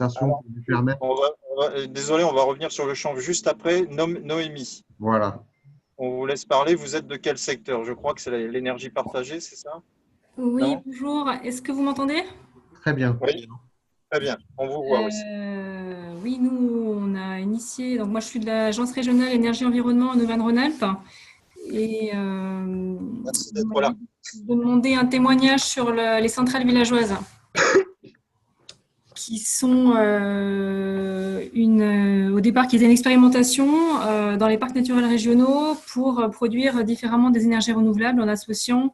qui lui permettent. Désolé, on va revenir sur le chanvre juste après. Noémie, Voilà. on vous laisse parler. Vous êtes de quel secteur? Je crois que c'est l'énergie partagée, c'est ça? Oui, Non? bonjour. Est-ce que vous m'entendez? Très bien. Oui, très bien. On vous voit aussi. Oui, nous, on a initié. Donc, moi, je suis de l'Agence régionale énergie-environnement en Auvergne-Rhône-Alpes. Et Merci on d'être m'a là. dit de demander un témoignage sur les centrales villageoises, qui sont au départ, qui étaient une expérimentation dans les parcs naturels régionaux pour produire différemment des énergies renouvelables en associant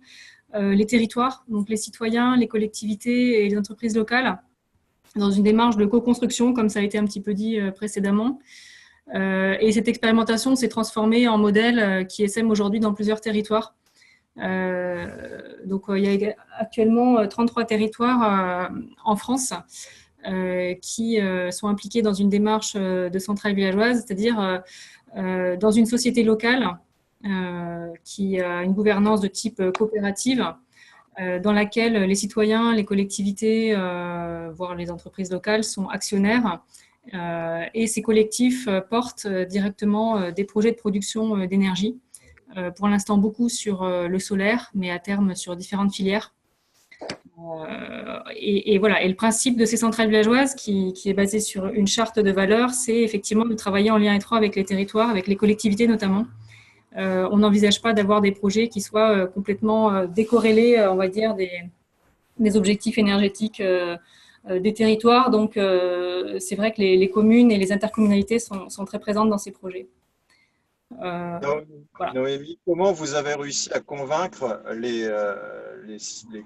les territoires, donc les citoyens, les collectivités et les entreprises locales, dans une démarche de co-construction, comme ça a été un petit peu dit précédemment. Et cette expérimentation s'est transformée en modèle qui essaime aujourd'hui dans plusieurs territoires. Donc, il y a actuellement 33 territoires en France qui sont impliqués dans une démarche de centrale villageoise, c'est-à-dire dans une société locale qui a une gouvernance de type coopérative, dans laquelle les citoyens, les collectivités, voire les entreprises locales sont actionnaires. Et ces collectifs portent directement des projets de production d'énergie. Pour l'instant, beaucoup sur le solaire, mais à terme sur différentes filières. Et voilà. Et le principe de ces centrales villageoises, qui est basé sur une charte de valeurs, c'est effectivement de travailler en lien étroit avec les territoires, avec les collectivités notamment. On n'envisage pas d'avoir des projets qui soient complètement décorrélés, on va dire, des objectifs énergétiques des territoires. Donc, c'est vrai que les communes et les intercommunalités sont très présentes dans ces projets. Voilà. Noémie, comment vous avez réussi à convaincre les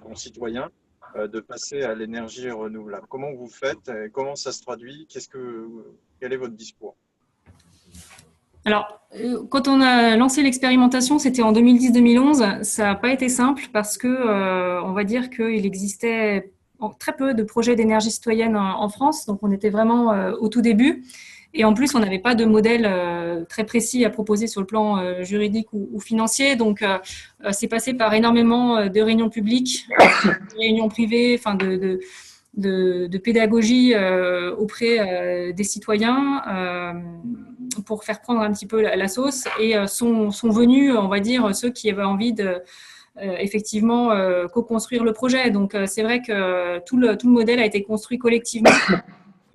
concitoyens de passer à l'énergie renouvelable? Comment vous faites? Comment ça se traduit? Quel est votre discours? Alors, quand on a lancé l'expérimentation, c'était en 2010-2011. Ça n'a pas été simple parce que, on va dire qu'il existait très peu de projets d'énergie citoyenne en France. Donc, on était vraiment au tout début. Et en plus, on n'avait pas de modèle très précis à proposer sur le plan juridique ou financier. Donc, c'est passé par énormément de réunions publiques, de réunions privées, enfin de pédagogie auprès des citoyens pour faire prendre un petit peu la sauce. Et sont venus, on va dire, ceux qui avaient envie de effectivement co-construire le projet. Donc, c'est vrai que tout le modèle a été construit collectivement.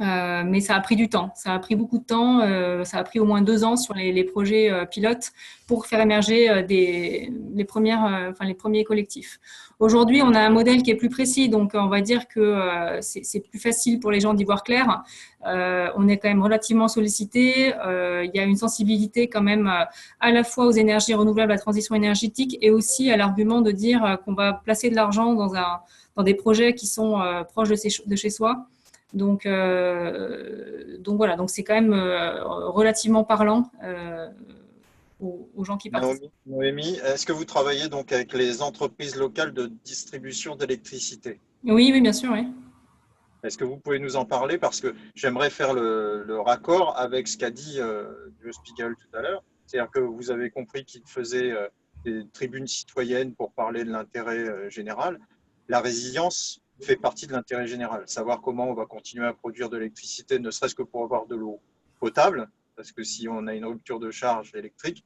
Mais ça a pris du temps, ça a pris beaucoup de temps, ça a pris au moins 2 ans sur les projets pilotes pour faire émerger les premiers collectifs. Aujourd'hui, on a un modèle qui est plus précis, donc on va dire que c'est plus facile pour les gens d'y voir clair. On est quand même relativement sollicité, il y a une sensibilité quand même à la fois aux énergies renouvelables, à la transition énergétique et aussi à l'argument de dire qu'on va placer de l'argent dans des projets qui sont proches de chez soi. Donc voilà, donc c'est quand même relativement parlant aux gens qui participent. Noémie, est-ce que vous travaillez donc avec les entreprises locales de distribution d'électricité? Oui, oui, bien sûr, oui. Est-ce que vous pouvez nous en parler? Parce que j'aimerais faire le raccord avec ce qu'a dit Joe Spiegel tout à l'heure. C'est-à-dire que vous avez compris qu'il faisait des tribunes citoyennes pour parler de l'intérêt général. La résilience fait partie de l'intérêt général. Savoir comment on va continuer à produire de l'électricité, ne serait-ce que pour avoir de l'eau potable, parce que si on a une rupture de charge électrique,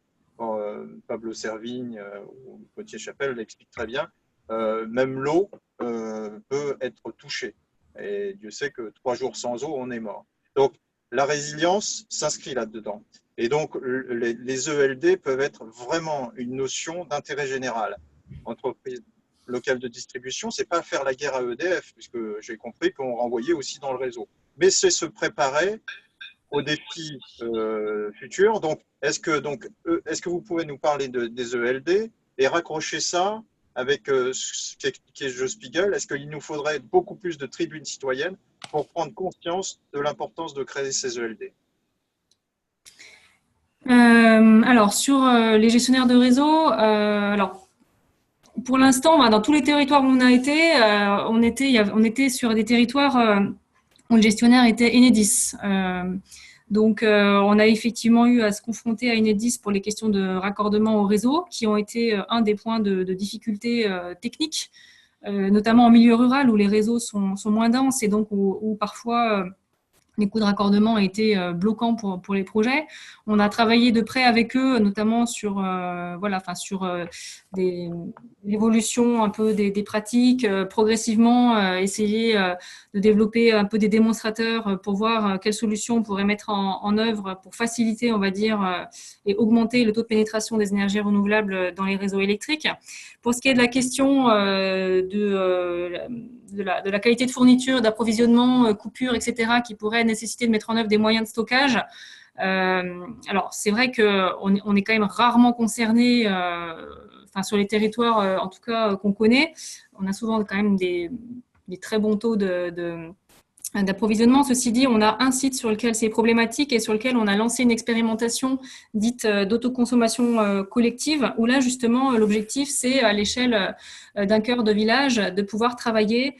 Pablo Servigne ou Gauthier Chapelle l'explique très bien, même l'eau peut être touchée. Et Dieu sait que 3 jours sans eau, on est mort. Donc, la résilience s'inscrit là-dedans. Et donc, les ELD peuvent être vraiment une notion d'intérêt général. Entreprise locale de distribution, c'est pas faire la guerre à EDF, puisque j'ai compris qu'on renvoyait aussi dans le réseau. Mais c'est se préparer aux défis futurs. Donc, est-ce que vous pouvez nous parler des ELD et raccrocher ça avec ce qu'expliquait Joe Spiegel? Est-ce qu'il nous faudrait beaucoup plus de tribunes citoyennes pour prendre conscience de l'importance de créer ces ELD? Alors, sur les gestionnaires de réseau, alors, pour l'instant, dans tous les territoires où on a été, on était sur des territoires où le gestionnaire était Enedis. Donc, on a effectivement eu à se confronter à Enedis pour les questions de raccordement au réseau, qui ont été un des points de difficulté techniques, notamment en milieu rural où les réseaux sont moins denses et donc où parfois les coûts de raccordement ont été bloquants pour les projets. On a travaillé de près avec eux, notamment sur l'évolution un peu des pratiques, progressivement essayer de développer un peu des démonstrateurs pour voir quelles solutions on pourrait mettre en œuvre pour faciliter, on va dire, et augmenter le taux de pénétration des énergies renouvelables dans les réseaux électriques. Pour ce qui est de la question de la qualité de fourniture, d'approvisionnement, coupure, etc., qui pourrait nécessiter de mettre en œuvre des moyens de stockage. Alors, c'est vrai qu'on est quand même rarement concerné, sur les territoires, en tout cas, qu'on connaît. On a souvent quand même des très bons taux d'approvisionnement. Ceci dit, on a un site sur lequel c'est problématique et sur lequel on a lancé une expérimentation dite d'autoconsommation collective, où là, justement, l'objectif, c'est à l'échelle d'un cœur de village de pouvoir travailler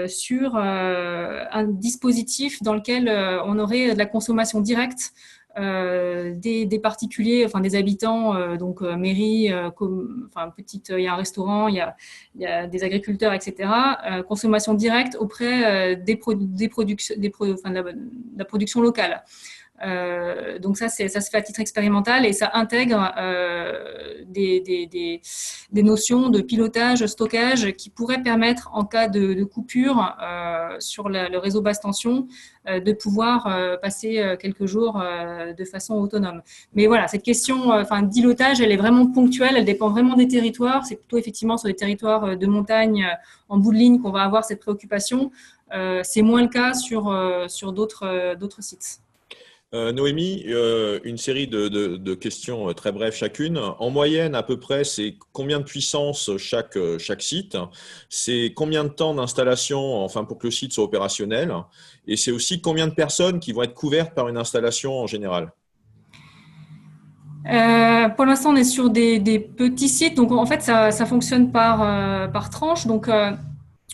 sur un dispositif dans lequel on aurait de la consommation directe des particuliers, enfin des habitants, donc mairie, il y a un restaurant, il y a des agriculteurs, etc. Consommation directe auprès de la production locale. Donc ça se fait à titre expérimental et ça intègre des notions de pilotage, stockage qui pourraient permettre en cas de coupure sur le réseau basse tension de pouvoir passer quelques jours de façon autonome. Mais voilà, cette question d'îlotage, elle est vraiment ponctuelle, elle dépend vraiment des territoires. C'est plutôt effectivement sur les territoires de montagne en bout de ligne qu'on va avoir cette préoccupation. C'est moins le cas sur d'autres sites. Noémie, une série de questions très brèves chacune. En moyenne, à peu près, c'est combien de puissance chaque site? C'est combien de temps d'installation, enfin, pour que le site soit opérationnel? Et c'est aussi combien de personnes qui vont être couvertes par une installation en général? Pour l'instant, on est sur des petits sites. Donc, en fait, ça fonctionne par tranche. Donc,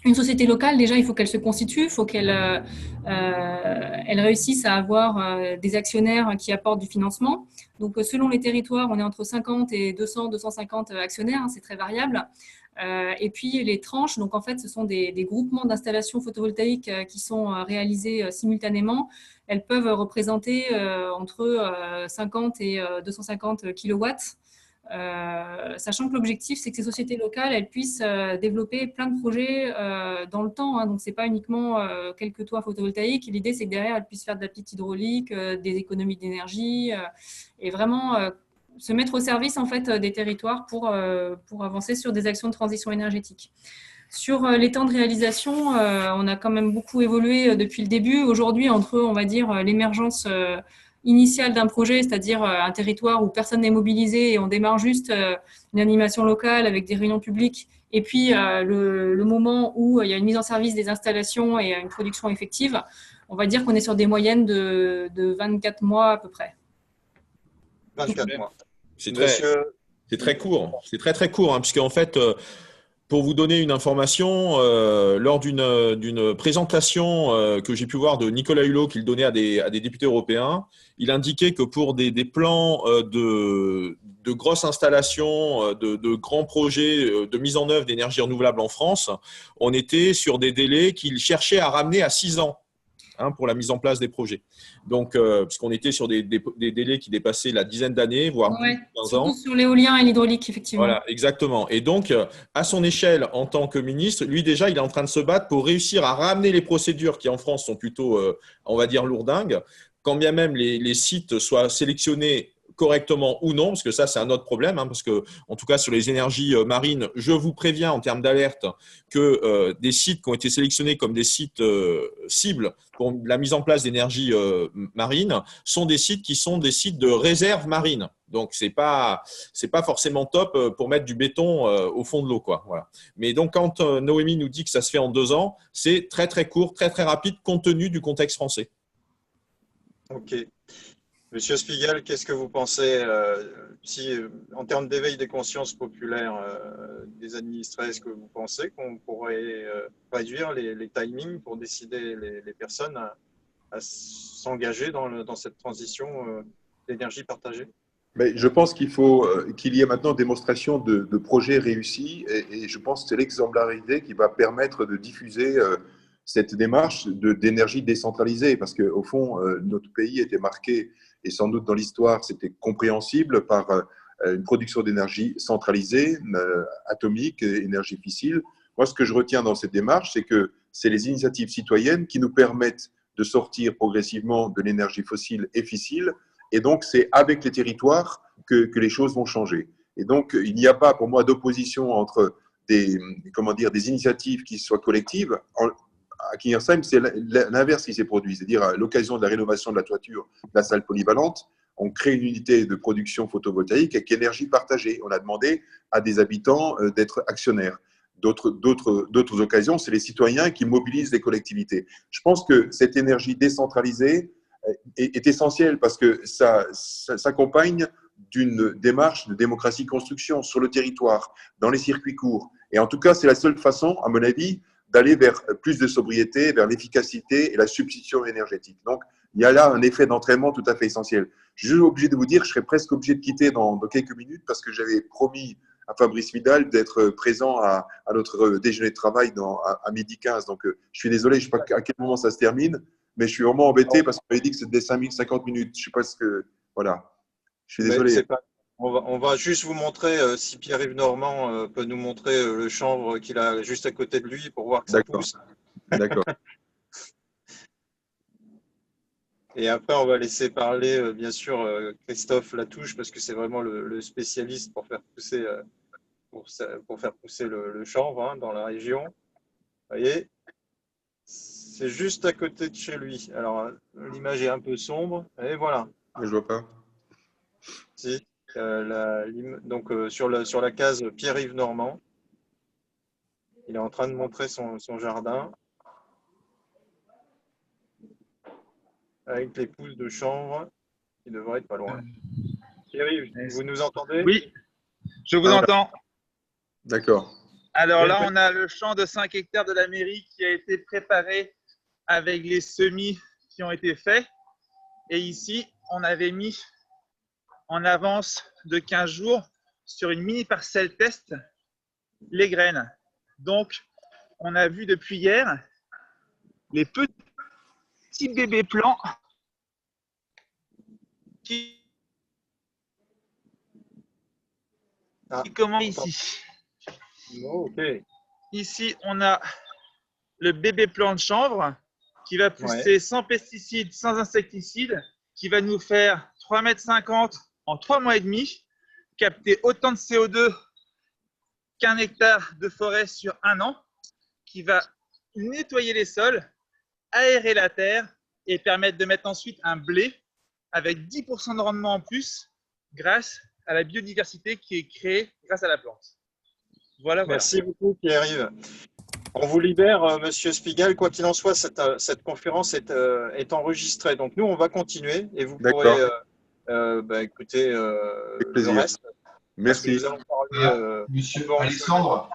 une société locale, déjà, il faut qu'elle se constitue, il faut qu'elle réussisse à avoir des actionnaires qui apportent du financement. Donc, selon les territoires, on est entre 50 et 200, 250 actionnaires, hein, c'est très variable. Et puis, les tranches, donc en fait, ce sont des groupements d'installations photovoltaïques qui sont réalisés simultanément. Elles peuvent représenter entre 50 et 250 kilowatts. Sachant que l'objectif, c'est que ces sociétés locales, elles puissent développer plein de projets dans le temps. Hein. Donc, ce n'est pas uniquement quelques toits photovoltaïques. L'idée, c'est que derrière, elles puissent faire de la petite hydraulique, des économies d'énergie et vraiment se mettre au service en fait, des territoires pour avancer sur des actions de transition énergétique. Sur les temps de réalisation, on a quand même beaucoup évolué depuis le début. Aujourd'hui, entre, on va dire, l'émergence initiale d'un projet, c'est-à-dire un territoire où personne n'est mobilisé et on démarre juste une animation locale avec des réunions publiques, et puis le moment où il y a une mise en service des installations et une production effective, on va dire qu'on est sur des moyennes de 24 mois à peu près. 24 mois. C'est très court. C'est très, très court, hein, puisque en fait, pour vous donner une information, lors d'une présentation que j'ai pu voir de Nicolas Hulot qu'il donnait à des députés européens, il indiquait que pour des plans de grosses installations, de grands projets de mise en œuvre d'énergie renouvelable en France, on était sur des délais qu'il cherchait à ramener à 6 ans. Pour la mise en place des projets. Donc, puisqu'on était sur des délais qui dépassaient la dizaine d'années, voire 15 ans. Surtout sur l'éolien et l'hydraulique, effectivement. Voilà, exactement. Et donc, à son échelle, en tant que ministre, lui déjà, il est en train de se battre pour réussir à ramener les procédures qui, en France, sont plutôt, on va dire, lourdingues, quand bien même les sites soient sélectionnés correctement ou non, parce que ça, c'est un autre problème, hein, parce que, en tout cas, sur les énergies marines, je vous préviens en termes d'alerte que des sites qui ont été sélectionnés comme des sites cibles pour la mise en place d'énergie marine sont des sites qui sont des sites de réserve marine. Donc, c'est pas forcément top pour mettre du béton au fond de l'eau, quoi. Voilà. Mais donc, quand Noémie nous dit que ça se fait en 2 ans, c'est très, très court, très, très rapide, compte tenu du contexte français. OK. Monsieur Spiegel, qu'est-ce que vous pensez en termes d'éveil des consciences populaires des administrés, est-ce que vous pensez qu'on pourrait réduire les timings pour décider les personnes à s'engager dans cette transition d'énergie partagée? Mais je pense qu'il faut qu'il y ait maintenant démonstration de projets réussis et je pense que c'est l'exemplarité qui va permettre de diffuser cette démarche d'énergie décentralisée, parce qu'au fond, notre pays était marqué, et sans doute dans l'histoire, c'était compréhensible par une production d'énergie centralisée, atomique, énergie fissile. Moi, ce que je retiens dans cette démarche, c'est que c'est les initiatives citoyennes qui nous permettent de sortir progressivement de l'énergie fossile et fissile, et donc c'est avec les territoires que les choses vont changer. Et donc, il n'y a pas pour moi d'opposition entre des initiatives qui soient collectives. À Kingersheim, c'est l'inverse qui s'est produit, c'est-à-dire à l'occasion de la rénovation de la toiture de la salle polyvalente, on crée une unité de production photovoltaïque avec énergie partagée. On a demandé à des habitants d'être actionnaires. D'autres occasions, c'est les citoyens qui mobilisent les collectivités. Je pense que cette énergie décentralisée est essentielle parce que ça s'accompagne d'une démarche de démocratie construction sur le territoire, dans les circuits courts. Et en tout cas, c'est la seule façon, à mon avis, d'aller vers plus de sobriété, vers l'efficacité et la substitution énergétique. Donc, il y a là un effet d'entraînement tout à fait essentiel. Je suis obligé de vous dire, je serais presque obligé de quitter dans quelques minutes parce que j'avais promis à Fabrice Vidal d'être présent à notre déjeuner de travail à midi 15. Donc, je suis désolé, je ne sais pas à quel moment ça se termine, mais je suis vraiment embêté parce qu'on m'avait dit que c'était 50 minutes. Je ne sais pas ce que… Voilà. Je suis désolé. On va juste vous montrer, si Pierre-Yves Normand peut nous montrer le chanvre qu'il a juste à côté de lui pour voir que ça pousse. D'accord. Et après, on va laisser parler, bien sûr, Christophe Latouche, parce que c'est vraiment le spécialiste pour faire pousser, le chanvre dans la région. Vous voyez, c'est juste à côté de chez lui. Alors, l'image est un peu sombre, et voilà. Je ne vois pas. Si. Donc, sur la case Pierre-Yves Normand, il est en train de montrer son jardin avec les pousses de chanvre qui devraient être pas loin. Pierre-Yves, vous nous entendez? Oui, je vous entends. D'accord. Alors là, on a le champ de 5 hectares de la mairie qui a été préparé avec les semis qui ont été faits. Et ici, on avait mis en avance de 15 jours sur une mini parcelle test les graines. Donc, on a vu depuis hier les petits bébés plants qui commencent ici. Oh, ok. Ici, on a le bébé plant de chanvre qui va pousser sans pesticides, sans insecticides, qui va nous faire 3,50 m en 3 mois et demi, capter autant de CO2 qu'un hectare de forêt sur un an, qui va nettoyer les sols, aérer la terre et permettre de mettre ensuite un blé avec 10% de rendement en plus grâce à la biodiversité qui est créée grâce à la plante. Voilà. Merci beaucoup Pierre-Yves. On vous libère, Monsieur Spiegel. Quoi qu'il en soit, cette conférence est enregistrée. Donc nous, on va continuer et vous pourrez écouter le reste. Merci. Nous allons parler, Monsieur Alexandre,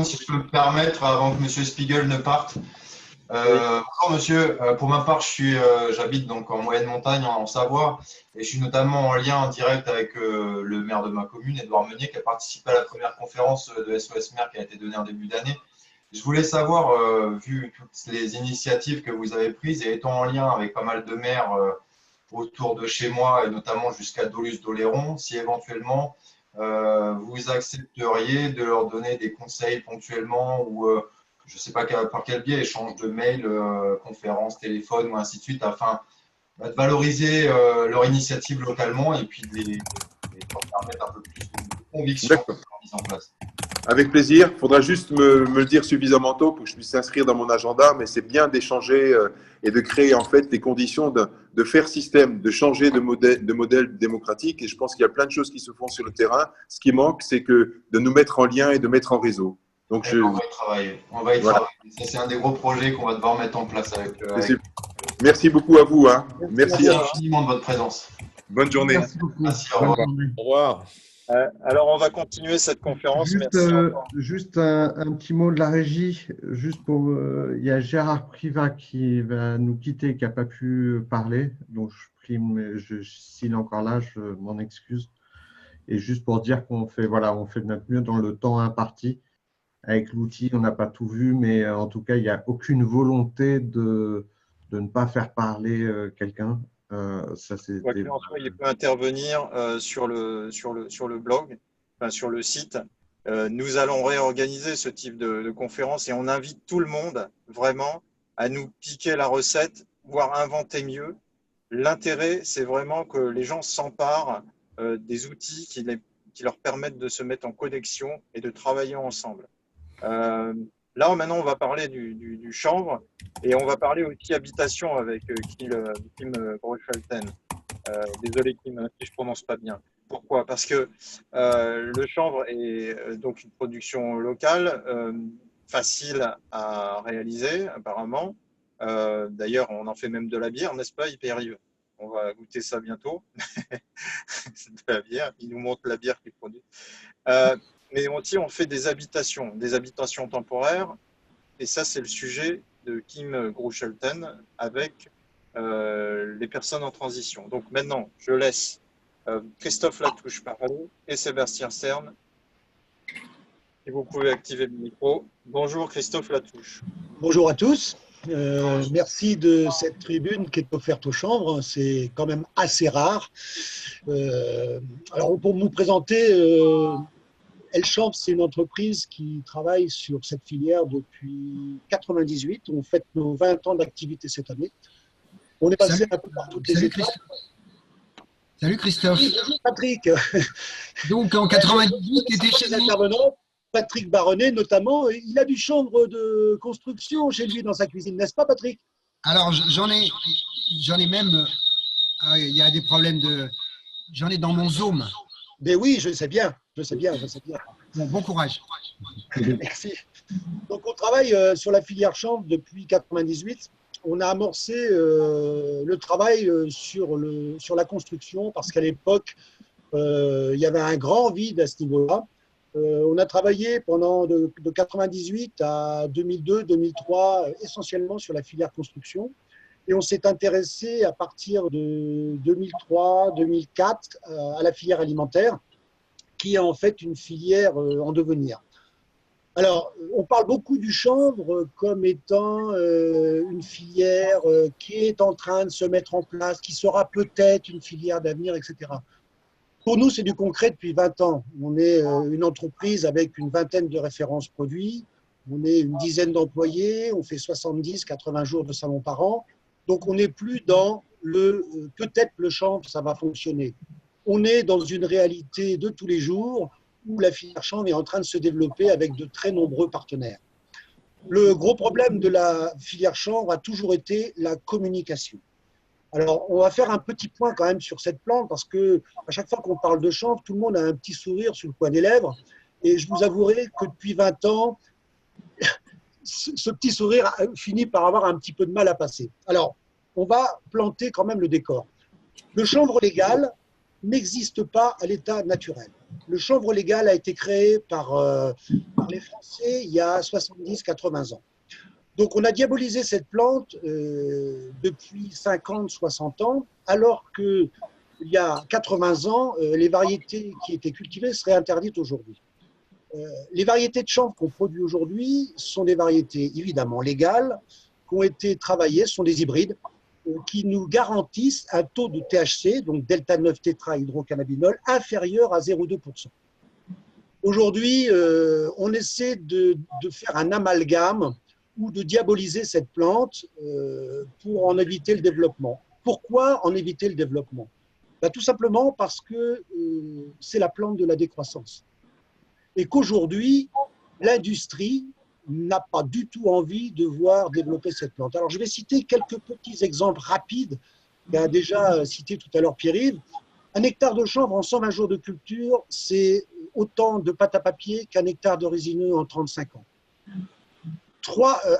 si je peux me permettre, avant que Monsieur Spiegel ne parte. Bonjour Monsieur, pour ma part, j'habite donc en moyenne montagne en Savoie et je suis notamment en lien direct avec le maire de ma commune, Édouard Meunier, qui a participé à la première conférence de SOS Maire qui a été donnée en début d'année. Je voulais savoir, vu toutes les initiatives que vous avez prises et étant en lien avec pas mal de maires autour de chez moi et notamment jusqu'à Doluce-d'Oléron, si éventuellement vous accepteriez de leur donner des conseils ponctuellement ou je ne sais pas par quel biais, échange de mails, conférences, téléphone ou ainsi de suite, afin de valoriser leur initiative localement et puis de les permettre un peu plus de conviction dans la mise en place. Avec plaisir. Il faudra juste me le dire suffisamment tôt pour que je puisse s'inscrire dans mon agenda, mais c'est bien d'échanger et de créer en fait les conditions de faire système, de changer de modèle démocratique. Et je pense qu'il y a plein de choses qui se font sur le terrain. Ce qui manque, c'est de nous mettre en lien et de mettre en réseau. Donc on va y travailler. Ça, c'est un des gros projets qu'on va devoir mettre en place avec. Merci beaucoup à vous. Merci infiniment de votre présence. Bonne journée. Merci beaucoup. Merci, au revoir. Au revoir. Alors, on va continuer cette conférence. Juste un petit mot de la régie. Il y a Gérard Privat qui va nous quitter, qui n'a pas pu parler. Donc, s'il est encore là, je m'en excuse. Et juste pour dire qu'on fait de notre mieux dans le temps imparti. avec l'outil, on n'a pas tout vu, mais en tout cas, il n'y a aucune volonté de ne pas faire parler quelqu'un. Ça, Quoi qu'il en soit, il peut intervenir sur le blog, enfin, sur le site. Nous allons réorganiser ce type de conférence et on invite tout le monde vraiment à nous piquer la recette, voire inventer mieux. L'intérêt, c'est vraiment que les gens s'emparent des outils qui leur permettent de se mettre en connexion et de travailler ensemble. Là, maintenant, on va parler du chanvre et on va parler aussi habitation avec Kim Grocholten. Désolé Kim, si je prononce pas bien. Pourquoi? Parce que le chanvre est donc une production locale, facile à réaliser apparemment. D'ailleurs, on en fait même de la bière, n'est-ce pas, Hyperive? On va goûter ça bientôt. De la bière, il nous montre la bière qu'il produit. Mais aussi, on fait des habitations temporaires. Et ça, c'est le sujet de Kim Grocholten avec les personnes en transition. Donc maintenant, je laisse Christophe Latouche parler et Sébastien Stern. Si vous pouvez activer le micro. Bonjour Christophe Latouche. Bonjour à tous. Merci de cette tribune qui est offerte au chanvre. C'est quand même assez rare. Alors pour nous présenter, El Chanvre, c'est une entreprise qui travaille sur cette filière depuis 1998. On fête nos 20 ans d'activité cette année. On est passé un peu par toutes les étapes. Salut Christophe. Bonjour Patrick. Donc en 98, tu étais chez les intervenants. Patrick Baronnet notamment, il a du chanvre de construction chez lui dans sa cuisine, n'est-ce pas Patrick? Alors j'en ai même, il y a des problèmes j'en ai dans mon Zoom. Mais oui, je sais bien. Bon courage. Merci. Donc on travaille sur la filière chanvre depuis 1998. On a amorcé le travail sur la construction parce qu'à l'époque, il y avait un grand vide à ce niveau-là. On a travaillé pendant de 1998 à 2002-2003 essentiellement sur la filière construction. Et on s'est intéressé à partir de 2003-2004 à la filière alimentaire, qui est en fait une filière en devenir. Alors, on parle beaucoup du chanvre comme étant une filière qui est en train de se mettre en place, qui sera peut-être une filière d'avenir, etc. Pour nous, c'est du concret depuis 20 ans. On est une entreprise avec une vingtaine de références produits, on est une dizaine d'employés, on fait 70-80 jours de salon par an. Donc, on n'est plus dans peut-être le chanvre, ça va fonctionner. On est dans une réalité de tous les jours où la filière chanvre est en train de se développer avec de très nombreux partenaires. Le gros problème de la filière chanvre a toujours été la communication. Alors, on va faire un petit point quand même sur cette plante parce que à chaque fois qu'on parle de chanvre, tout le monde a un petit sourire sur le coin des lèvres. Et je vous avouerai que depuis 20 ans, ce petit sourire finit par avoir un petit peu de mal à passer. Alors, on va planter quand même le décor. Le chanvre légal n'existe pas à l'état naturel. Le chanvre légal a été créé par les Français il y a 70-80 ans. Donc, on a diabolisé cette plante depuis 50-60 ans, alors qu'il y a 80 ans, les variétés qui étaient cultivées seraient interdites aujourd'hui. Les variétés de chanvre qu'on produit aujourd'hui sont des variétés évidemment légales, qui ont été travaillées, sont des hybrides, qui nous garantissent un taux de THC, donc delta-9-tétrahydrocannabinol, inférieur à 0,2%. Aujourd'hui, on essaie de faire un amalgame ou de diaboliser cette plante pour en éviter le développement. Pourquoi en éviter le développement? Tout simplement parce que c'est la plante de la décroissance. Et qu'aujourd'hui, l'industrie n'a pas du tout envie de voir développer cette plante. Alors, je vais citer quelques petits exemples rapides qu'a déjà cité tout à l'heure Pierre-Yves. Un hectare de chanvre en 120 jours de culture, c'est autant de pâte à papier qu'un hectare de résineux en 35 ans.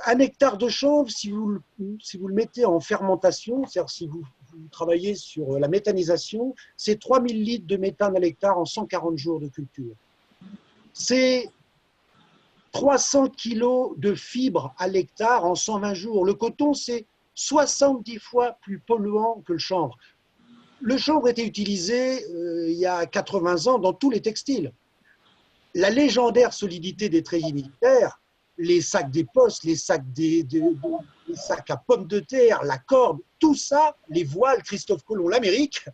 Un hectare de chanvre, si vous le mettez en fermentation, c'est-à-dire si vous travaillez sur la méthanisation, c'est 3000 litres de méthane à l'hectare en 140 jours de culture. C'est 300 kilos de fibres à l'hectare en 120 jours. Le coton, c'est 70 fois plus polluant que le chanvre. Le chanvre était utilisé il y a 80 ans dans tous les textiles. la légendaire solidité des treillis militaires, les sacs des postes, les sacs, les sacs à pommes de terre, la corde, tout ça, les voiles, Christophe Colomb, l'Amérique,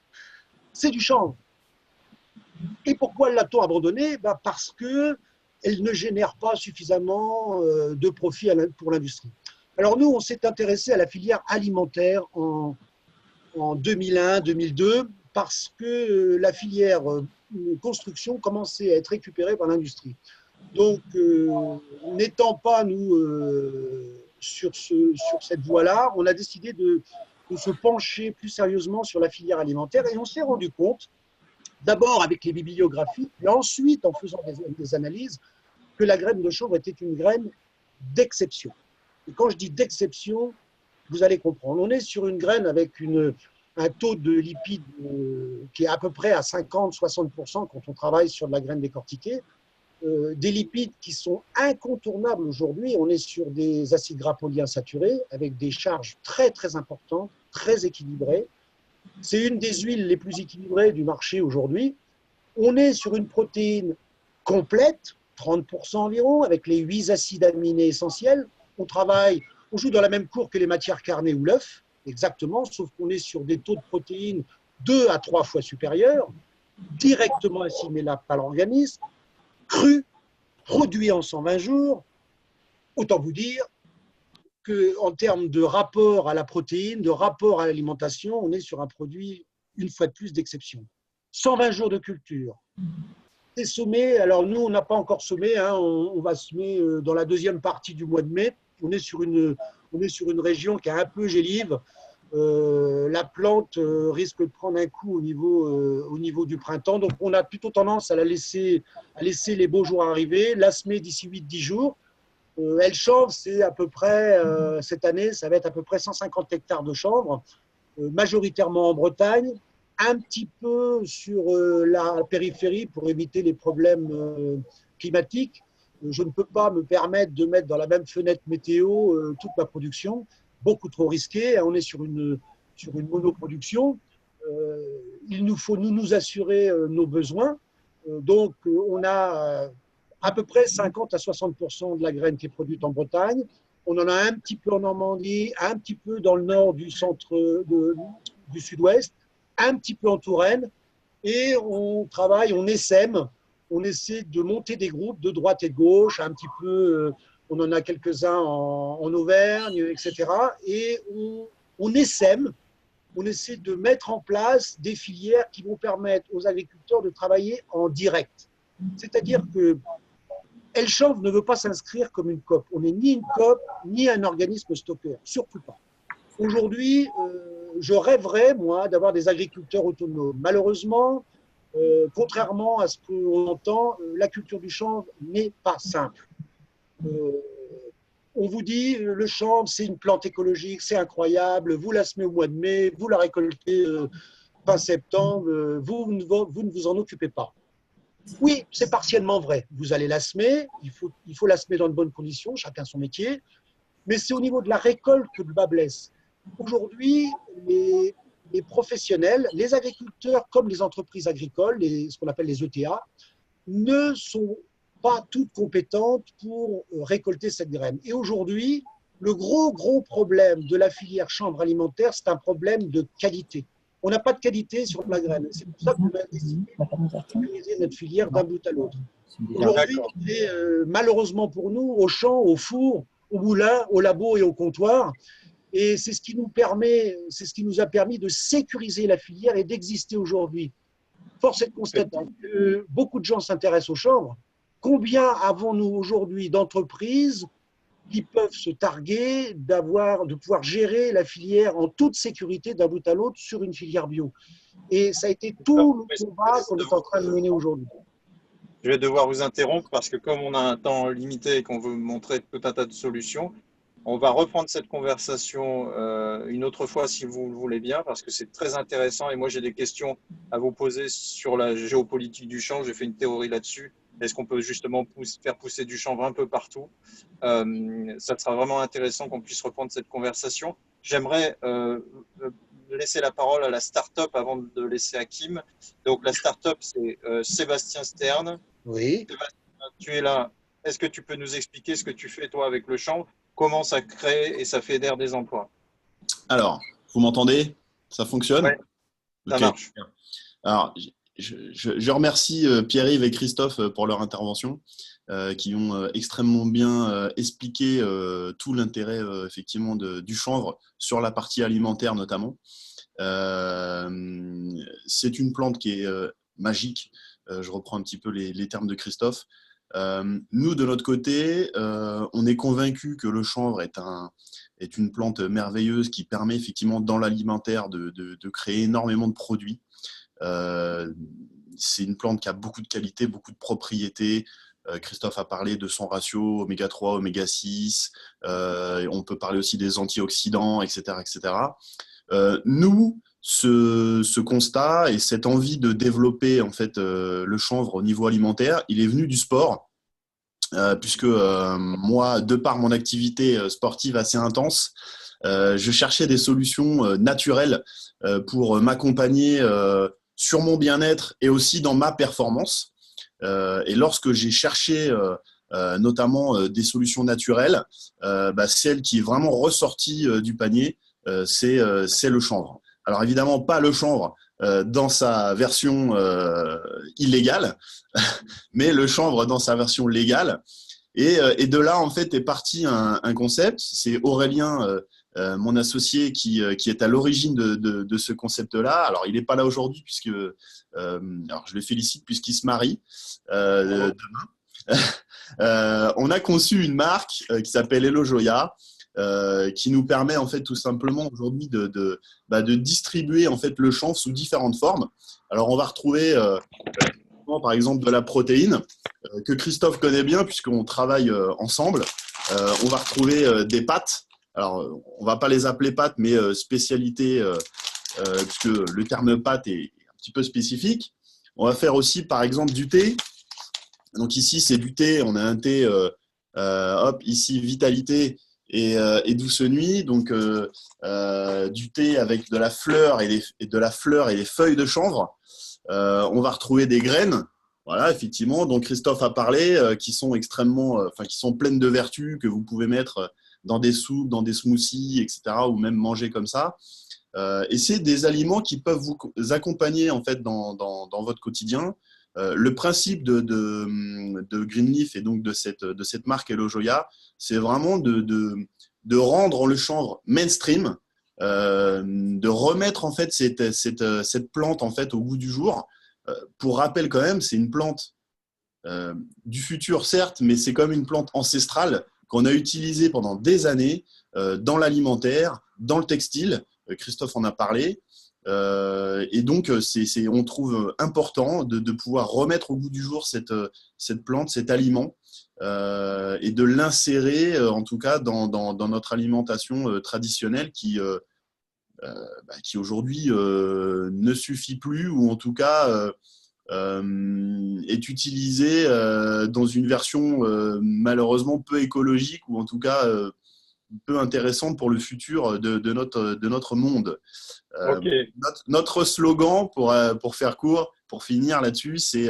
c'est du chanvre. Et pourquoi l'a-t-on abandonné? Parce qu'elle ne génère pas suffisamment de profit pour l'industrie. Alors nous, on s'est intéressé à la filière alimentaire en 2001-2002 parce que la filière construction commençait à être récupérée par l'industrie. Donc, n'étant pas, nous, sur cette voie-là, on a décidé de se pencher plus sérieusement sur la filière alimentaire et on s'est rendu compte, d'abord avec les bibliographies, et ensuite en faisant des analyses, que la graine de chanvre était une graine d'exception. Et quand je dis d'exception, vous allez comprendre. On est sur une graine avec un taux de lipides qui est à peu près à 50-60% quand on travaille sur de la graine décortiquée. Des lipides qui sont incontournables aujourd'hui. On est sur des acides gras polyinsaturés avec des charges très très importantes, très équilibrées. C'est une des huiles les plus équilibrées du marché aujourd'hui. On est sur une protéine complète, 30% environ, avec les 8 acides aminés essentiels. On joue dans la même cour que les matières carnées ou l'œuf, exactement, sauf qu'on est sur des taux de protéines 2 à 3 fois supérieurs, directement assimilables par l'organisme, cru, produit en 120 jours. Autant vous dire qu'en termes de rapport à la protéine, de rapport à l'alimentation, on est sur un produit, une fois de plus, d'exception. 120 jours de culture. C'est semé, alors nous, on n'a pas encore semé, hein, on va semer dans la deuxième partie du mois de mai. On est sur une région qui est un peu gélive. La plante risque de prendre un coup au niveau du printemps. Donc, on a plutôt tendance à laisser les beaux jours arriver, la semer d'ici 8-10 jours. Elle chanvre, c'est à peu près, cette année, ça va être à peu près 150 hectares de chanvre, majoritairement en Bretagne, un petit peu sur la périphérie pour éviter les problèmes climatiques. Je ne peux pas me permettre de mettre dans la même fenêtre météo toute ma production. Beaucoup trop risqué. On est sur une monoproduction. Il nous faut nous assurer nos besoins. Donc, on a à peu près 50 à 60% de la graine qui est produite en Bretagne. On en a un petit peu en Normandie, un petit peu dans le nord du centre du sud-ouest, un petit peu en Touraine. Et on travaille, on essaime. On essaie de monter des groupes de droite et de gauche, un petit peu, on en a quelques-uns en Auvergne, etc. Et on essaime, on essaie de mettre en place des filières qui vont permettre aux agriculteurs de travailler en direct. C'est-à-dire que El Chanvre ne veut pas s'inscrire comme une COP. On n'est ni une COP, ni un organisme stockeur, surtout pas. Aujourd'hui, je rêverais, moi, d'avoir des agriculteurs autonomes. Malheureusement, contrairement à ce qu'on entend, la culture du chanvre n'est pas simple. On vous dit, le chanvre, c'est une plante écologique, c'est incroyable, vous la semez au mois de mai, vous la récoltez fin septembre, vous ne vous en occupez pas. Oui, c'est partiellement vrai. Vous allez la semer, il faut la semer dans de bonnes conditions, chacun son métier, mais c'est au niveau de la récolte que le bas blesse. Aujourd'hui, les professionnels, les agriculteurs comme les entreprises agricoles, ce qu'on appelle les ETA, ne sont pas toutes compétentes pour récolter cette graine. Et aujourd'hui, le gros problème de la filière chanvre alimentaire, c'est un problème de qualité. On n'a pas de qualité sur la graine. C'est pour ça qu'on a décidé d'organiser notre filière d'un bout à l'autre. Aujourd'hui, malheureusement pour nous, au champ, au four, au moulin, au labo et au comptoir. Et c'est ce qui nous a permis de sécuriser la filière et d'exister aujourd'hui. Force est de constater que beaucoup de gens s'intéressent au chanvre. Combien avons-nous aujourd'hui d'entreprises qui peuvent se targuer de pouvoir gérer la filière en toute sécurité d'un bout à l'autre sur une filière bio? Et ça a été tout le combat qu'on est en train de mener aujourd'hui. Je vais devoir vous interrompre parce que comme on a un temps limité et qu'on veut montrer tout un tas de solutions, on va reprendre cette conversation une autre fois si vous le voulez bien, parce que c'est très intéressant et moi j'ai des questions à vous poser sur la géopolitique du chanvre. J'ai fait une théorie là-dessus. Est-ce qu'on peut justement faire pousser du chanvre un peu partout? Ça sera vraiment intéressant qu'on puisse reprendre cette conversation. J'aimerais laisser la parole à la start-up avant de laisser Hakim. Donc la start-up, c'est Sébastien Stern. Oui. tu es là. Est-ce que tu peux nous expliquer ce que tu fais, toi, avec le chanvre? Comment ça crée et ça fédère des emplois? Alors, vous m'entendez? Ça fonctionne? Ouais, ça Ok. marche. Alors, je remercie Pierre-Yves et Christophe pour leur intervention, qui ont extrêmement bien expliqué tout l'intérêt effectivement du chanvre sur la partie alimentaire notamment. C'est une plante qui est magique. Je reprends un petit peu les termes de Christophe. Nous, de notre côté, on est convaincus que le chanvre est une plante merveilleuse qui permet effectivement dans l'alimentaire de créer énormément de produits. C'est une plante qui a beaucoup de qualités, beaucoup de propriétés. Christophe a parlé de son ratio oméga 3, oméga 6. On peut parler aussi des antioxydants, etc. etc. Nous, ce constat et cette envie de développer en fait, le chanvre au niveau alimentaire, il est venu du sport. Puisque moi, de par mon activité sportive assez intense, je cherchais des solutions naturelles pour m'accompagner sur mon bien-être et aussi dans ma performance. Et lorsque j'ai cherché notamment des solutions naturelles, celle qui est vraiment ressortie du panier, c'est le chanvre. Alors évidemment, pas le chanvre dans sa version illégale, mais le chanvre dans sa version légale. Et de là, en fait, est parti un concept. C'est Aurélien, mon associé, qui est à l'origine de ce concept-là. Alors, il n'est pas là aujourd'hui, puisque alors je le félicite, puisqu'il se marie demain. On a conçu une marque qui s'appelle Hello Joya, qui nous permet en fait tout simplement aujourd'hui de distribuer en fait le chanvre sous différentes formes. Alors on va retrouver par exemple de la protéine que Christophe connaît bien puisqu'on travaille ensemble. On va retrouver des pâtes. Alors on va pas les appeler pâtes, mais spécialité puisque le terme pâte est un petit peu spécifique. On va faire aussi par exemple du thé. Donc ici c'est du thé. On a un thé ici Vitalité et Douce Nuit, donc du thé avec de la fleur et des feuilles de chanvre. On va retrouver des graines, voilà, effectivement, dont Christophe a parlé, qui sont qui sont pleines de vertus, que vous pouvez mettre dans des soupes, dans des smoothies, etc., ou même manger comme ça. Et c'est des aliments qui peuvent vous accompagner en fait dans votre quotidien. Le principe de Greenleaf et donc de cette marque Hello Joya, c'est vraiment de rendre le chanvre mainstream, de remettre en fait cette plante en fait au goût du jour. Pour rappel quand même, c'est une plante du futur certes, mais c'est comme une plante ancestrale qu'on a utilisée pendant des années dans l'alimentaire, dans le textile. Christophe en a parlé. Et donc, on trouve important de pouvoir remettre au goût du jour cette plante, cet aliment, et de l'insérer, en tout cas, dans notre alimentation traditionnelle qui aujourd'hui ne suffit plus, ou en tout cas est utilisée dans une version malheureusement peu écologique, ou en tout cas peu intéressante pour le futur de notre monde. Okay. Notre slogan, pour faire court, pour finir là-dessus, c'est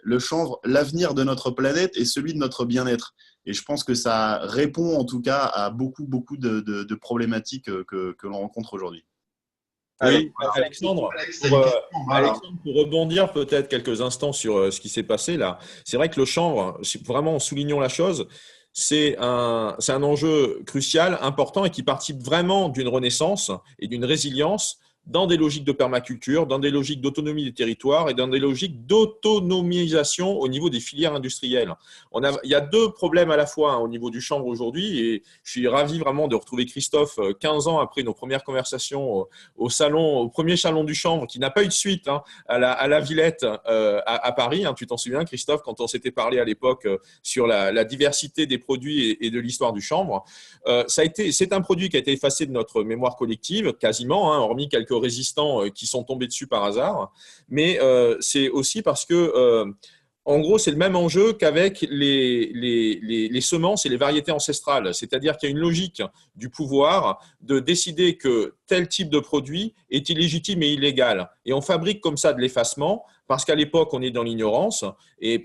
le chanvre, l'avenir de notre planète et celui de notre bien-être. Et je pense que ça répond en tout cas à beaucoup de problématiques que l'on rencontre aujourd'hui. Oui, Alexandre, pour rebondir peut-être quelques instants sur ce qui s'est passé là, c'est vrai que le chanvre, vraiment en soulignant la chose, c'est un enjeu crucial, important, et qui participe vraiment d'une renaissance et d'une résilience dans des logiques de permaculture, dans des logiques d'autonomie des territoires et dans des logiques d'autonomisation au niveau des filières industrielles. Il y a deux problèmes à la fois au niveau du chanvre aujourd'hui, et je suis ravi vraiment de retrouver Christophe 15 ans après nos premières conversations au premier salon du chanvre, qui n'a pas eu de suite à la Villette à Paris. Tu t'en souviens, Christophe, quand on s'était parlé à l'époque sur la diversité des produits et de l'histoire du chanvre. C'est un produit qui a été effacé de notre mémoire collective, quasiment, hormis quelques résistants qui sont tombés dessus par hasard, mais c'est aussi parce que En gros, c'est le même enjeu qu'avec les semences et les variétés ancestrales. C'est-à-dire qu'il y a une logique du pouvoir de décider que tel type de produit est illégitime et illégal. Et on fabrique comme ça de l'effacement parce qu'à l'époque, on est dans l'ignorance. Et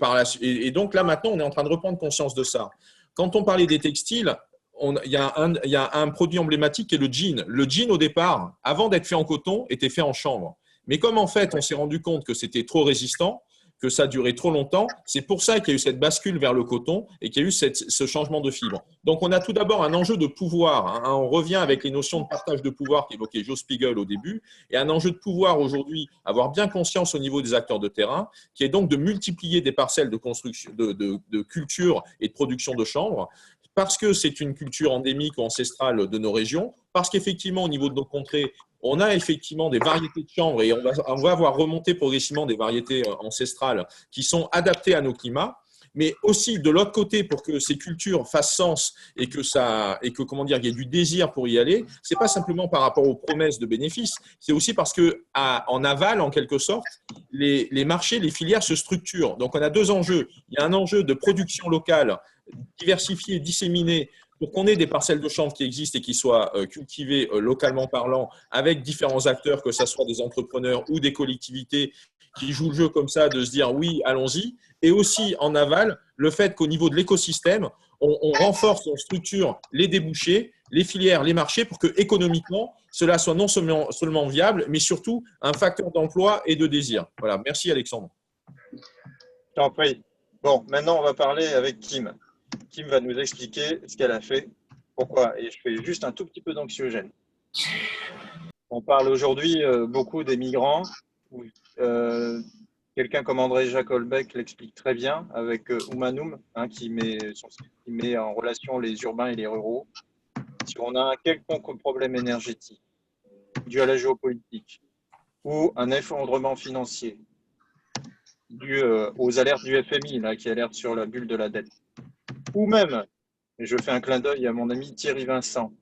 donc là, maintenant, on est en train de reprendre conscience de ça. Quand on parlait des textiles, il y a un produit emblématique qui est le jean. Le jean, au départ, avant d'être fait en coton, était fait en chanvre. Mais comme en fait, on s'est rendu compte que c'était trop résistant, que ça durait trop longtemps, c'est pour ça qu'il y a eu cette bascule vers le coton et qu'il y a eu ce changement de fibre. Donc, on a tout d'abord un enjeu de pouvoir. On revient avec les notions de partage de pouvoir qu'évoquait Joe Spiegel au début, et un enjeu de pouvoir aujourd'hui, avoir bien conscience au niveau des acteurs de terrain, qui est donc de multiplier des parcelles de construction, de culture et de production de chanvre, parce que c'est une culture endémique ou ancestrale de nos régions, parce qu'effectivement, au niveau de nos contrées, on a effectivement des variétés de chanvre et on va voir remonter progressivement des variétés ancestrales qui sont adaptées à nos climats, mais aussi de l'autre côté, pour que ces cultures fassent sens et que comment dire, il y ait du désir pour y aller, c'est pas simplement par rapport aux promesses de bénéfices, c'est aussi parce que en aval, en quelque sorte, les marchés, les filières se structurent. Donc on a deux enjeux. Il y a un enjeu de production locale, diversifiée, disséminée, pour qu'on ait des parcelles de chanvre qui existent et qui soient cultivées localement parlant avec différents acteurs, que ce soit des entrepreneurs ou des collectivités qui jouent le jeu comme ça, de se dire oui, allons-y. Et aussi en aval, le fait qu'au niveau de l'écosystème, on renforce, on structure les débouchés, les filières, les marchés pour que économiquement, cela soit non seulement viable, mais surtout un facteur d'emploi et de désir. Voilà, merci Alexandre. Je t'en prie. Bon, maintenant on va parler avec Kim. Kim va nous expliquer ce qu'elle a fait, pourquoi. Et je fais juste un tout petit peu d'anxiogène. On parle aujourd'hui beaucoup des migrants. Quelqu'un comme André-Jacques Holbeck l'explique très bien avec Humanum, qui met en relation les urbains et les ruraux. Si on a un quelconque problème énergétique dû à la géopolitique ou un effondrement financier dû aux alertes du FMI qui alerte sur la bulle de la dette, ou même, et je fais un clin d'œil à mon ami Thierry Vincent,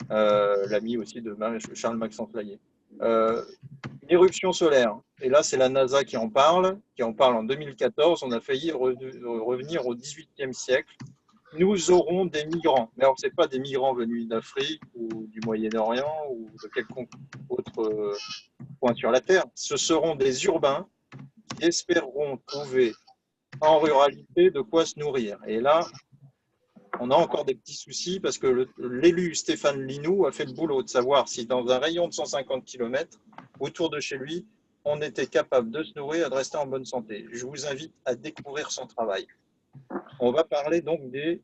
l'ami aussi de Charles-Maxence Laillé, une éruption solaire, et là c'est la NASA qui en parle en 2014, on a failli revenir au XVIIIe siècle, nous aurons des migrants, mais alors ce n'est pas des migrants venus d'Afrique ou du Moyen-Orient ou de quelconque autre point sur la Terre, ce seront des urbains qui espéreront trouver en ruralité de quoi se nourrir. Et là, on a encore des petits soucis parce que l'élu Stéphane Linou a fait le boulot de savoir si dans un rayon de 150 km autour de chez lui, on était capable de se nourrir et de rester en bonne santé. Je vous invite à découvrir son travail. On va parler donc des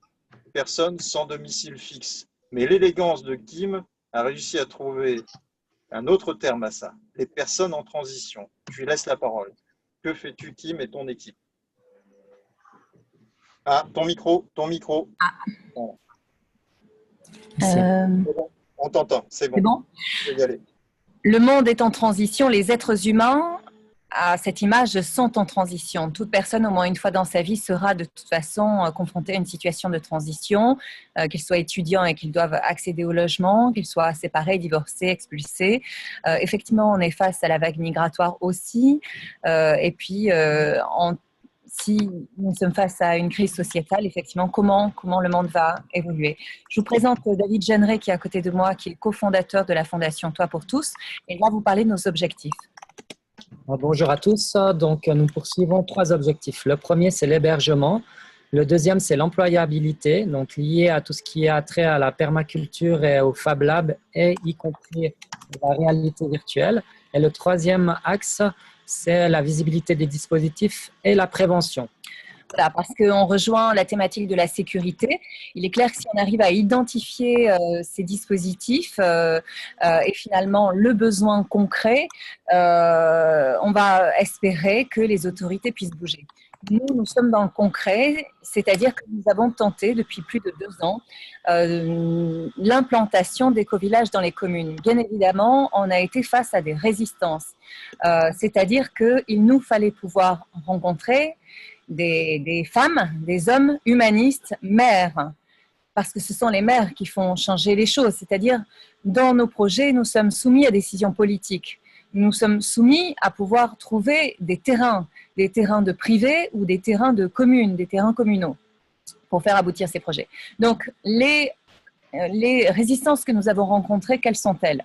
personnes sans domicile fixe. Mais l'élégance de Kim a réussi à trouver un autre terme à ça, les personnes en transition. Je lui laisse la parole. Que fais-tu, Kim, et ton équipe? Ah, ton micro. Ah. Bon. On t'entend, c'est bon. C'est bon. Je vais y aller. Le monde est en transition, les êtres humains, à cette image, sont en transition. Toute personne, au moins une fois dans sa vie, sera de toute façon confrontée à une situation de transition, qu'il soit étudiant et qu'il doive accéder au logement, qu'il soit séparé, divorcé, expulsé. Effectivement, on est face à la vague migratoire aussi. Et puis, si nous sommes face à une crise sociétale, effectivement, comment le monde va évoluer. Je vous présente David Jeanneret, qui est à côté de moi, qui est cofondateur de la Fondation Toit pour tous, et il va vous parler de nos objectifs. Bonjour à tous. Donc, nous poursuivons 3 objectifs. Le premier, c'est l'hébergement. Le deuxième, c'est l'employabilité, donc lié à tout ce qui a trait à la permaculture et au Fab Lab, et y compris la réalité virtuelle. Et le troisième axe, c'est la visibilité des dispositifs et la prévention. Voilà, parce qu'on rejoint la thématique de la sécurité. Il est clair que si on arrive à identifier ces dispositifs et finalement le besoin concret, on va espérer que les autorités puissent bouger. Nous sommes dans le concret, c'est-à-dire que nous avons tenté depuis plus de 2 ans l'implantation d'éco-villages dans les communes. Bien évidemment, on a été face à des résistances, c'est-à-dire qu'il nous fallait pouvoir rencontrer des femmes, des hommes humanistes, maires, parce que ce sont les maires qui font changer les choses, c'est-à-dire dans nos projets, nous sommes soumis à décisions politiques. nous sommes soumis à pouvoir trouver des terrains de privés ou des terrains de communes, des terrains communaux pour faire aboutir ces projets. Donc, les résistances que nous avons rencontrées, quelles sont-elles?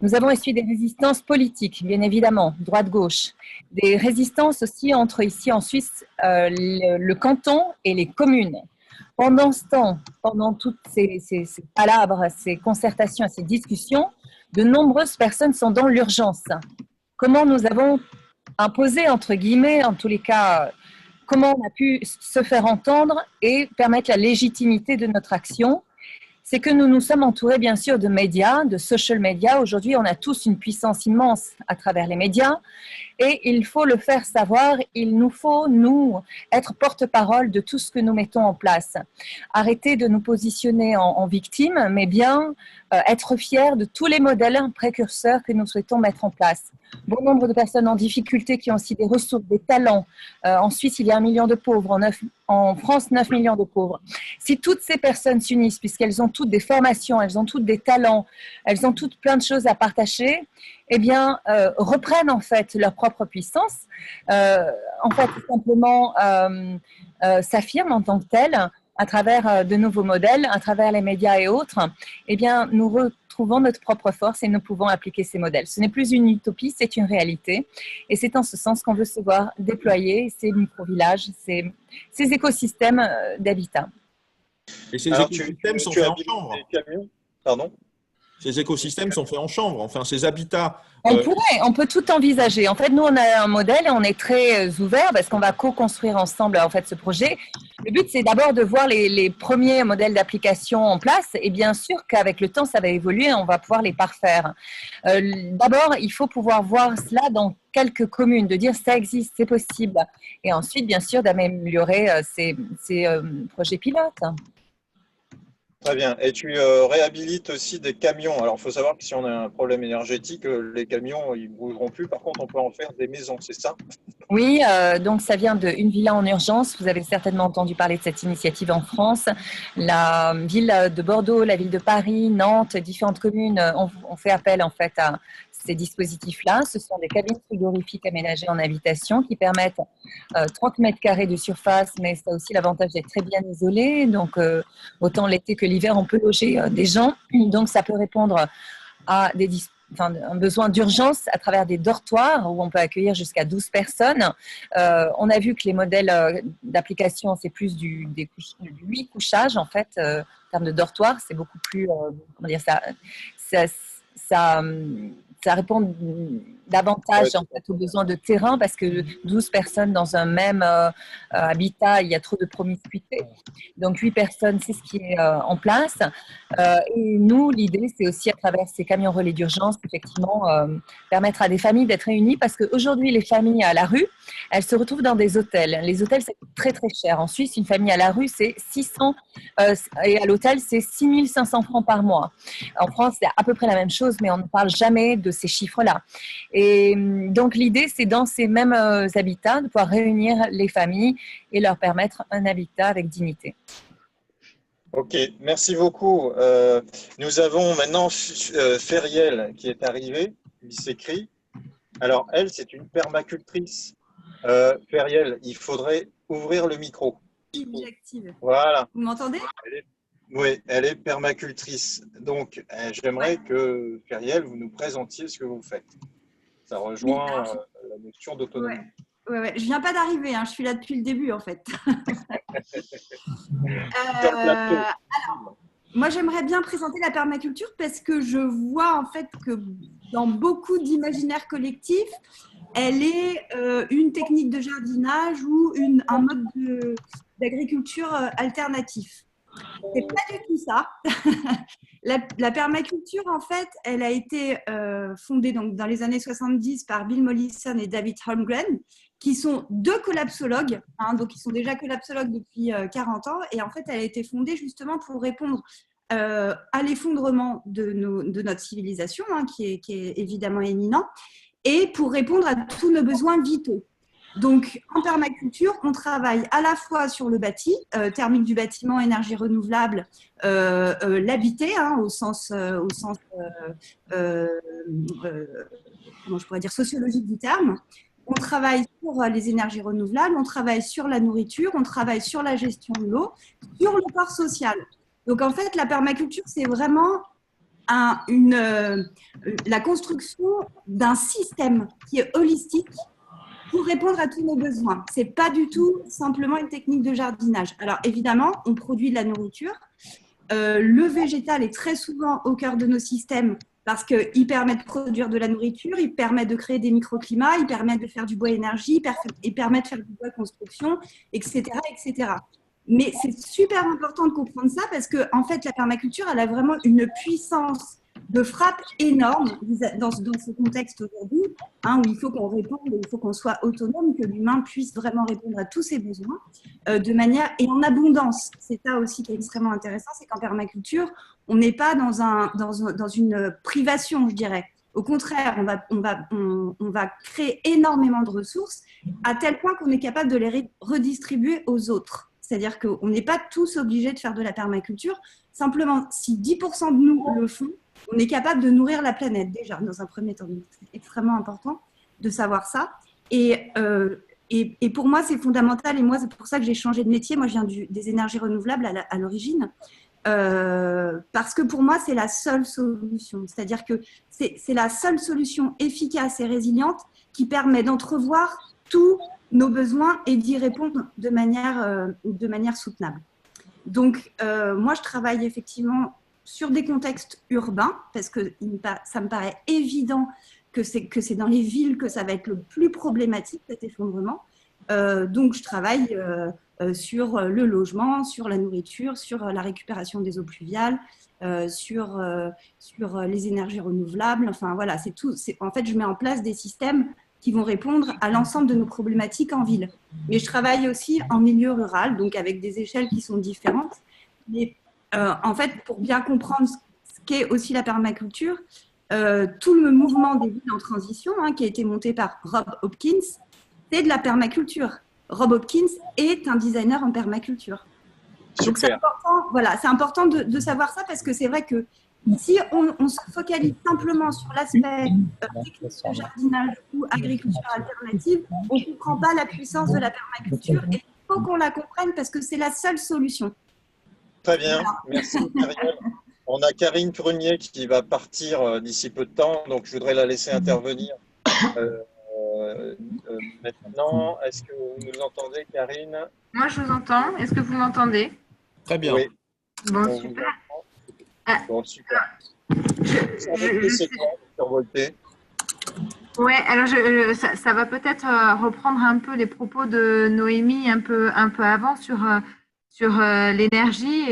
Nous avons essuyé des résistances politiques, bien évidemment, droite-gauche. Des résistances aussi entre, ici en Suisse, le canton et les communes. Pendant ce temps, pendant toutes ces palabres, ces concertations et ces discussions, de nombreuses personnes sont dans l'urgence. Comment nous avons imposé, entre guillemets, en tous les cas, comment on a pu se faire entendre et permettre la légitimité de notre action? C'est que nous nous sommes entourés, bien sûr, de médias, de social media. Aujourd'hui, on a tous une puissance immense à travers les médias et il faut le faire savoir. Il nous faut, nous, être porte-parole de tout ce que nous mettons en place. Arrêter de nous positionner en victime, mais bien être fiers de tous les modèles précurseurs que nous souhaitons mettre en place. Bon nombre de personnes en difficulté qui ont aussi des ressources, des talents. En Suisse, il y a 1 million de pauvres. En France, 9 millions de pauvres. Si toutes ces personnes s'unissent, puisqu'elles ont toutes des formations, elles ont toutes des talents, elles ont toutes plein de choses à partager, eh bien, reprennent en fait leur propre puissance, en fait, simplement s'affirment en tant que telles, à travers de nouveaux modèles, à travers les médias et autres, eh bien, nous retrouvons notre propre force et nous pouvons appliquer ces modèles. Ce n'est plus une utopie, c'est une réalité. Et c'est en ce sens qu'on veut se voir déployer ces micro-villages, ces écosystèmes d'habitat. Et ces écosystèmes sont faits en chambre. Pardon ? Ces écosystèmes sont faits en chambre, enfin ces habitats. On peut tout envisager. En fait, nous, on a un modèle et on est très ouvert parce qu'on va co-construire ensemble en fait, ce projet. Le but, c'est d'abord de voir les premiers modèles d'application en place et bien sûr qu'avec le temps, ça va évoluer, on va pouvoir les parfaire. D'abord, il faut pouvoir voir cela dans quelques communes, de dire ça existe, c'est possible. Et ensuite, bien sûr, d'améliorer ces projets pilotes. Très bien. Et tu réhabilites aussi des camions. Alors, il faut savoir que si on a un problème énergétique, les camions, ils ne bougeront plus. Par contre, on peut en faire des maisons, c'est ça? Oui, donc ça vient de Une Villa en Urgence. Vous avez certainement entendu parler de cette initiative en France. La ville de Bordeaux, la ville de Paris, Nantes, différentes communes ont fait appel en fait à ces dispositifs-là. Ce sont des cabines frigorifiques aménagées en habitation qui permettent 30 mètres carrés de surface, mais ça a aussi l'avantage d'être très bien isolé. Donc, autant l'été que l'hiver, on peut loger des gens. Donc, ça peut répondre à un besoin d'urgence à travers des dortoirs où on peut accueillir jusqu'à 12 personnes. On a vu que les modèles d'application, c'est plus du 8 couchages en fait. En termes de dortoirs, c'est beaucoup plus, comment dire, ça répond davantage en fait, aux besoins de terrain parce que 12 personnes dans un même habitat, il y a trop de promiscuité. Donc 8 personnes, c'est ce qui est en place. Et nous, l'idée, c'est aussi à travers ces camions relais d'urgence, effectivement, permettre à des familles d'être réunies parce qu'aujourd'hui, les familles à la rue, elles se retrouvent dans des hôtels. Les hôtels, ça coûte très, très cher. En Suisse, une famille à la rue, c'est 600 et à l'hôtel, c'est 6 500 francs par mois. En France, c'est à peu près la même chose, mais on ne parle jamais de ces chiffres-là. Et donc, l'idée, c'est dans ces mêmes habitats de pouvoir réunir les familles et leur permettre un habitat avec dignité. Ok, merci beaucoup. Nous avons maintenant Feriel qui est arrivée, il s'écrit. Alors, elle, c'est une permacultrice. Feriel, il faudrait ouvrir le micro. J'active. Voilà. Vous m'entendez? Oui, elle est permacultrice. Donc, j'aimerais que, Feriel, vous nous présentiez ce que vous faites. Ça rejoint la notion d'autonomie. Ouais. Je viens pas d'arriver, hein. Je suis là depuis le début, en fait. Alors, moi, j'aimerais bien présenter la permaculture parce que je vois, en fait, que dans beaucoup d'imaginaires collectifs, elle est une technique de jardinage ou un mode d'agriculture alternatif. C'est pas du tout ça. La permaculture, en fait, elle a été fondée donc, dans les années 70 par Bill Mollison et David Holmgren, qui sont deux collapsologues, hein, donc ils sont déjà collapsologues depuis 40 ans, et en fait, elle a été fondée justement pour répondre à l'effondrement de notre civilisation, hein, qui est évidemment imminent, et pour répondre à tous nos besoins vitaux. Donc, en permaculture, on travaille à la fois sur le bâti, thermique du bâtiment, énergie renouvelable, l'habité, hein, au sens comment je pourrais dire, sociologique du terme. On travaille sur les énergies renouvelables, on travaille sur la nourriture, on travaille sur la gestion de l'eau, sur le corps social. Donc en fait, la permaculture, c'est vraiment la construction d'un système qui est holistique pour répondre à tous nos besoins. Ce n'est pas du tout simplement une technique de jardinage. Alors évidemment, on produit de la nourriture. Le végétal est très souvent au cœur de nos systèmes parce qu'il permet de produire de la nourriture, il permet de créer des microclimats, il permet de faire du bois énergie, il permet de faire du bois construction, etc., etc. Mais c'est super important de comprendre ça parce que, en fait, la permaculture, elle a vraiment une puissance de frappe énorme dans ce contexte aujourd'hui, où il faut qu'on réponde, il faut qu'on soit autonome, que l'humain puisse vraiment répondre à tous ses besoins de manière et en abondance. C'est ça aussi qui est extrêmement intéressant, c'est qu'en permaculture, on n'est pas dans une privation, je dirais. Au contraire, on va créer énormément de ressources à tel point qu'on est capable de les redistribuer aux autres. C'est-à-dire qu'on n'est pas tous obligés de faire de la permaculture. Simplement, si 10% de nous le font, on est capable de nourrir la planète déjà, dans un premier temps. C'est extrêmement important de savoir ça. Et pour moi, c'est fondamental. Et moi, c'est pour ça que j'ai changé de métier. Moi, je viens des énergies renouvelables à l'origine. Parce que pour moi, c'est la seule solution. C'est-à-dire que c'est la seule solution efficace et résiliente qui permet d'entrevoir tous nos besoins et d'y répondre de manière soutenable. Donc, moi, je travaille effectivement sur des contextes urbains, parce que ça me paraît évident que c'est dans les villes que ça va être le plus problématique, cet effondrement. Donc, je travaille sur le logement, sur la nourriture, sur la récupération des eaux pluviales, sur les énergies renouvelables. Enfin, voilà, c'est tout. En fait, je mets en place des systèmes qui vont répondre à l'ensemble de nos problématiques en ville. Mais je travaille aussi en milieu rural, donc avec des échelles qui sont différentes. Mais en fait, pour bien comprendre ce qu'est aussi la permaculture, tout le mouvement des villes en transition, qui a été monté par Rob Hopkins, c'est de la permaculture. Rob Hopkins est un designer en permaculture. Donc c'est important, voilà, c'est important de savoir ça parce que c'est vrai que si on se focalise simplement sur l'aspect technique, jardinage ou agriculture alternative, on ne comprend pas la puissance de la permaculture et il faut qu'on la comprenne parce que c'est la seule solution. Très bien, voilà. Merci Marielle. On a Karine Prunier qui va partir d'ici peu de temps, donc je voudrais la laisser intervenir maintenant. Est-ce que vous nous entendez, Karine? Moi, je vous entends. Est-ce que vous m'entendez? Très bien. Oui. Bon, super. Bon, super. Survolté. Ouais, alors ça va peut-être reprendre un peu les propos de Noémie un peu avant sur l'énergie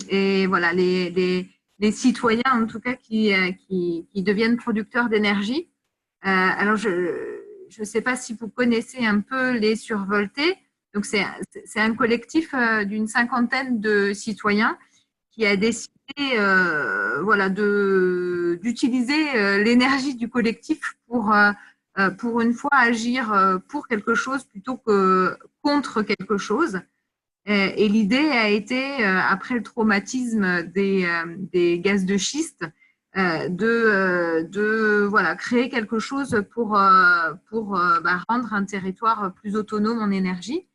et voilà les citoyens en tout cas qui deviennent producteurs d'énergie. Alors je ne sais pas si vous connaissez un peu les Survoltés. Donc c'est un collectif d'une 50aine de citoyens qui a décidé voilà d'utiliser l'énergie du collectif pour une fois agir pour quelque chose plutôt que contre quelque chose. Et l'idée a été, après le traumatisme des gaz de schiste, de créer quelque chose pour rendre un territoire plus autonome en énergie.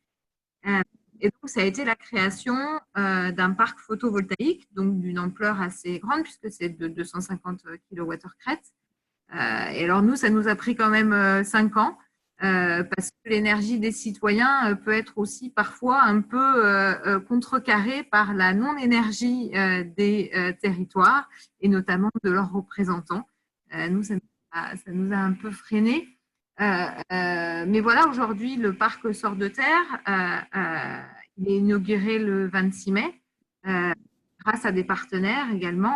Et donc, ça a été la création d'un parc photovoltaïque, donc d'une ampleur assez grande, puisque c'est de 250 kWh crête. Et alors, nous, ça nous a pris quand même 5 ans. Parce que l'énergie des citoyens peut être aussi parfois un peu contrecarrée par la non-énergie des territoires et notamment de leurs représentants. Nous, ça nous a un peu freinés. Mais voilà, aujourd'hui, le parc sort de terre. Il est inauguré le 26 mai grâce à des partenaires également.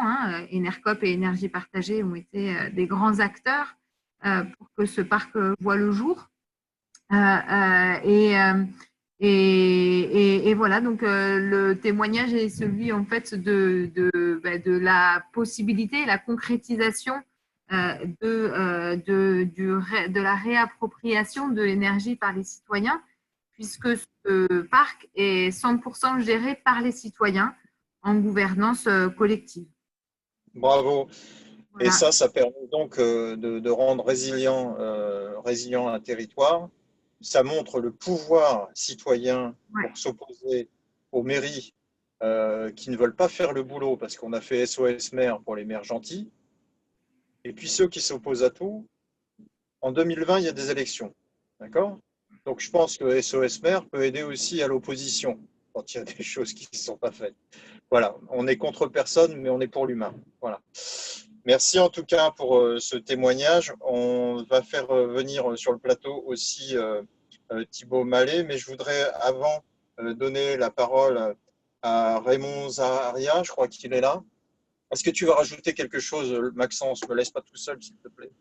Enercop et Énergie Partagée ont été des grands acteurs pour que ce parc voit le jour. Et voilà, donc le témoignage est celui en fait de la possibilité, la concrétisation de la réappropriation de l'énergie par les citoyens, puisque ce parc est 100% géré par les citoyens en gouvernance collective. Bravo. Et ça permet donc de rendre résilient un territoire. Ça montre le pouvoir citoyen pour s'opposer aux mairies qui ne veulent pas faire le boulot parce qu'on a fait SOS maire pour les maires gentils. Et puis ceux qui s'opposent à tout. En 2020, il y a des élections. D'accord ? Donc je pense que SOS maire peut aider aussi à l'opposition quand il y a des choses qui ne sont pas faites. Voilà, on est contre personne, mais on est pour l'humain. Voilà. Merci en tout cas pour ce témoignage. On va faire venir sur le plateau aussi Thibaut Mallet, mais je voudrais avant donner la parole à Raymond Zaharia, je crois qu'il est là. Est-ce que tu vas rajouter quelque chose, Maxence? Ne me laisse pas tout seul, s'il te plaît.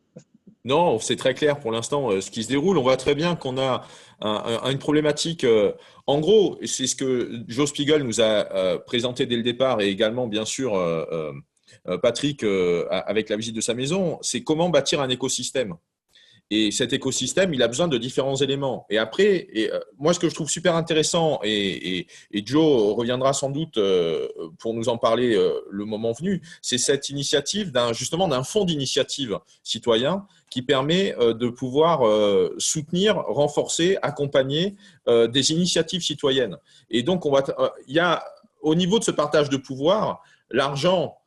Non, c'est très clair pour l'instant ce qui se déroule. On voit très bien qu'on a une problématique. En gros, c'est ce que Joe Spiegel nous a présenté dès le départ et également, bien sûr, Patrick avec la visite de sa maison, c'est comment bâtir un écosystème. Et cet écosystème, il a besoin de différents éléments. Et après, moi, ce que je trouve super intéressant, et Joe reviendra sans doute pour nous en parler le moment venu, c'est cette initiative justement d'un fonds d'initiative citoyen qui permet de pouvoir soutenir, renforcer, accompagner des initiatives citoyennes. Et donc, il y a au niveau de ce partage de pouvoir, l'argent,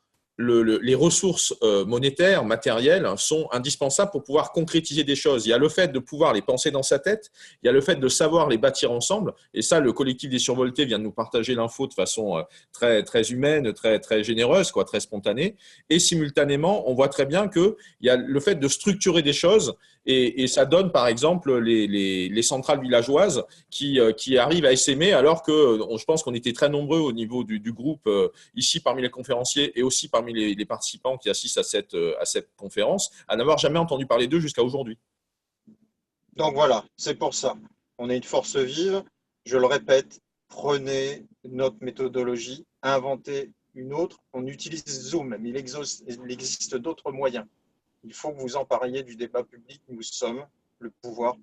les ressources monétaires, matérielles sont indispensables pour pouvoir concrétiser des choses. Il y a le fait de pouvoir les penser dans sa tête, il y a le fait de savoir les bâtir ensemble. Et ça, le collectif des Survoltés vient de nous partager l'info de façon très, très humaine, très, très généreuse, très spontanée. Et simultanément, on voit très bien qu'il y a le fait de structurer des choses et ça donne, par exemple, les centrales villageoises qui arrivent à essaimer alors que je pense qu'on était très nombreux au niveau du groupe ici parmi les conférenciers et aussi parmi les participants qui assistent à cette conférence, à n'avoir jamais entendu parler d'eux jusqu'à aujourd'hui. Donc voilà, c'est pour ça. On est une force vive. Je le répète, prenez notre méthodologie, inventez une autre. On utilise Zoom, mais il existe d'autres moyens. Il faut que vous empariez du débat public. Nous sommes le pouvoir